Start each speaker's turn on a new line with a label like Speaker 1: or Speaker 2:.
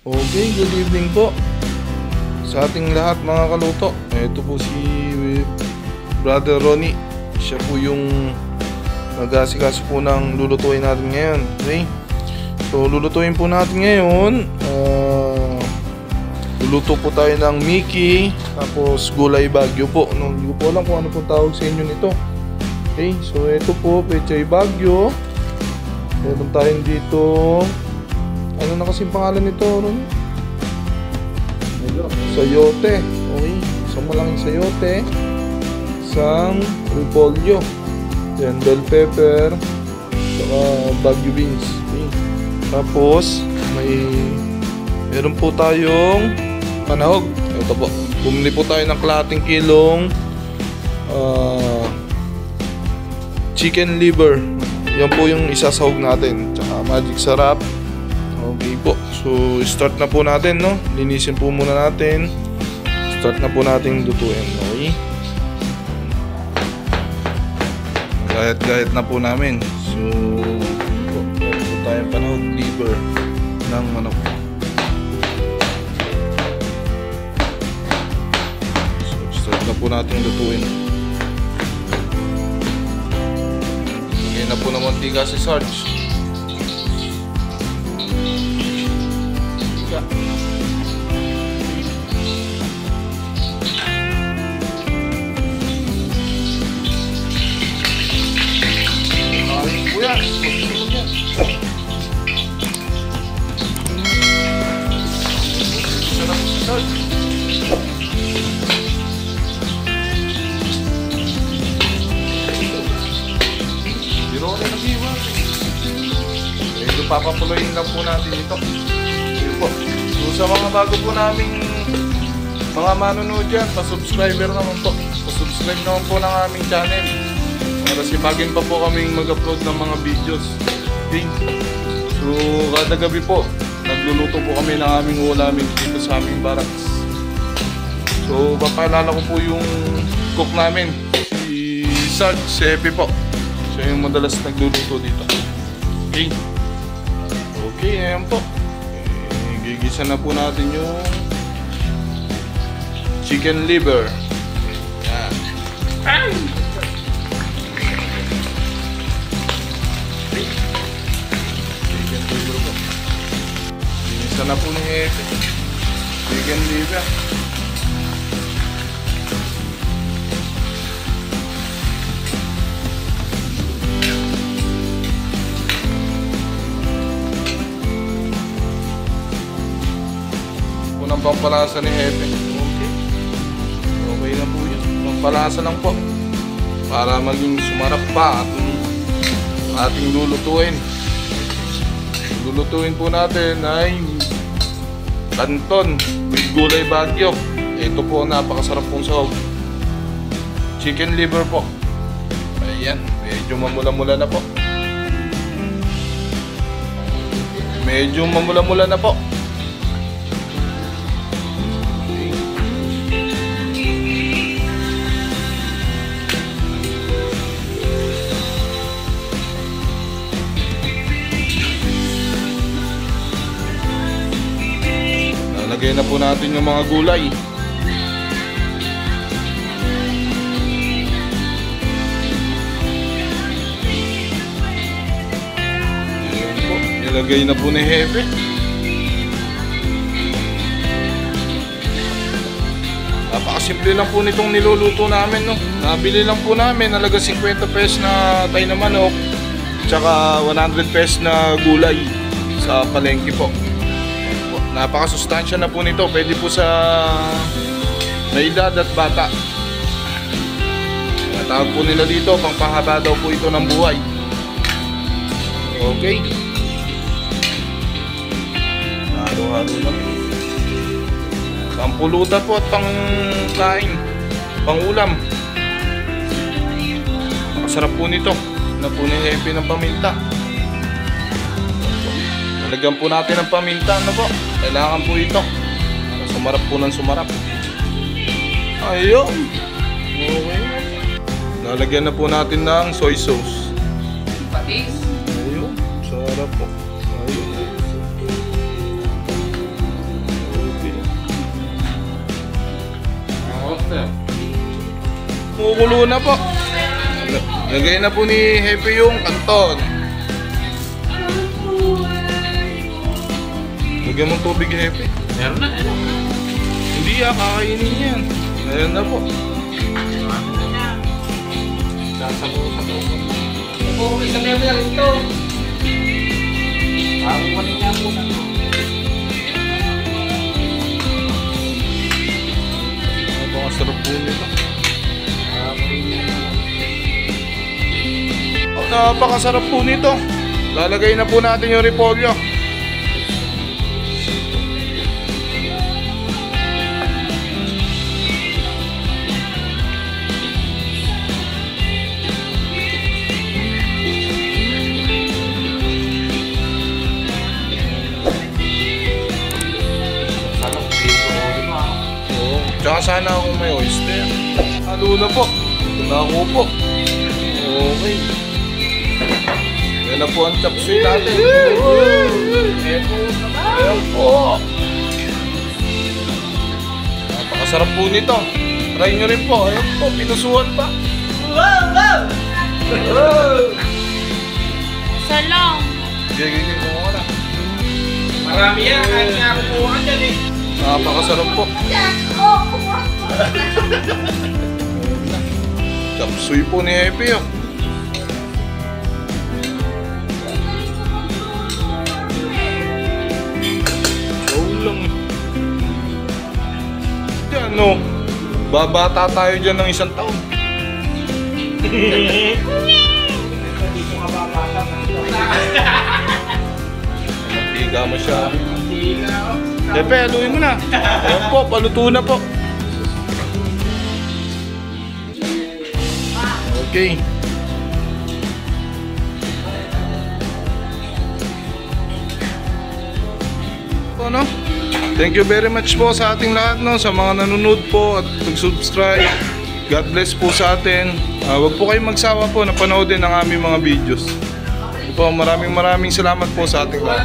Speaker 1: Okay, good evening po sa ating lahat mga kaluto. Ito po si Brother Ronnie. Siya po yung mag-aasikaso po ng lulutuin natin ngayon. Okay? So lulutuin po natin ngayon, luluto po tayo ng Mickey, tapos gulay bagyo po. Hindi ko po alam kung ano po tawag sa inyo nito. Okay, so ito po, pechay bagyo. Meron tayong dito, ano na kasing pangalan nito, Ron? Sayote. Okay, isang malaking sayote, isang repolyo, then bell pepper, saka bagyo beans. Okay. Tapos meron po tayong panahog. Ito po, bumili po tayo ng kalahating kilong chicken liver. Yan po yung isasahog natin, tsaka magic sarap. Okay po, so start na po natin, no? Linisin po muna natin. Start na po natin lutuin, okay? Gayat-gayat na po namin. So meron po tayong panahog liver ng manok. So start na po natin lutuin. Na po ng mantika si Sarge. Mantika. Ay, kuya. Isa na po si Sarge. Medyo papapuloyin lang po natin ito. Yun po. So sa mga bago po naming mga manonood dyan, pa-subscriber naman po. Pa-subscribe naman po ng aming channel. Para sipagin pa po kaming mag-upload ng mga videos. Okay? So kada gabi po, nagluluto po kami ng aming ulamin dito sa aming barracks. So papaalala ko po yung cook namin, si Sarge, si Epi po. Siya yung madalas nagluluto dito. Okay. Okay, ayan po. Gigisa na po natin yung chicken liver. Ayan. Ay! Chicken liver po. Gigisa na po ni Efe. Chicken liver. Ang pampalasa ni Hepe. Okay. Okay na po yun. Pampalasa lang po. Para maging sumarap pa ating lulutuin. Lulutuin po natin ay canton with gulay bagyo. Ito po napakasarap pong sahog. Chicken liver po. Ayan. Medyo mamula-mula na po. Medyo mamula-mula na po. Lagay na po natin yung mga gulay. Ayan po, nilagay na po ni Hepe. Napakasimple lang po nitong niluluto namin, no? Nabili lang po namin, halaga 50 pesos na tayo na manok, tsaka 100 pesos na gulay sa palengke po. Napakasustansya na po nito. Pwede po sa may edad at bata. Tawag po nila dito, pangpahaba daw po ito ng buhay. Okay. Halo-halo na po. Pampulutan po at pangkain, pangulam. Masarap po nito. Na po ni Hepe ng paminta. Lagyan po natin ng paminta, ano po? Kailangan po ito. Para sumarap po ng sumarap. Ayun. Okay. Lalagyan na po natin ng soy sauce. Patis. Ayun. Sarap po. Ayun. Kukulo na po. Lagay na po ni Hepe yung kanton. Lagyan mong tubig, Hepe.
Speaker 2: Meron na.
Speaker 1: Hindi kakainin yan. Ayan na po.
Speaker 2: Sasabaw-sabaw ko. Oo, isang meron na rin ito. Parang kunin niya po na ito.
Speaker 1: Napakasarap po nito. Napakasarap po nito. Lalagay na po natin yung repolyo. Tsaka sana kung may oyster. Halo na po. Nako po. Okay. Yan na po ang chop suey natin. Ayan po. Napakasarap po nito. Try nyo rin po. Ayan po, pinusuhan pa.
Speaker 3: Isa lang.
Speaker 1: Gigigil mo ka na.
Speaker 2: Marami yan. Kahit nga kukuha ka dyan eh.
Speaker 1: Napakasarap po. Chop suey po ni Hepe. Oh. Lang. Yan no. Babata tayo dyan ng 1 taon. Mantiga masyado. Hepe, haluin mo na. Ayan po, paluto na po. Okay. Ano? Thank you very much po sa ating lahat, no, sa mga nanonood po at nag-subscribe. God bless po sa atin. Huwag po kayong magsawa po na panoodin ang aming mga videos. Po, maraming salamat po sa ating lahat.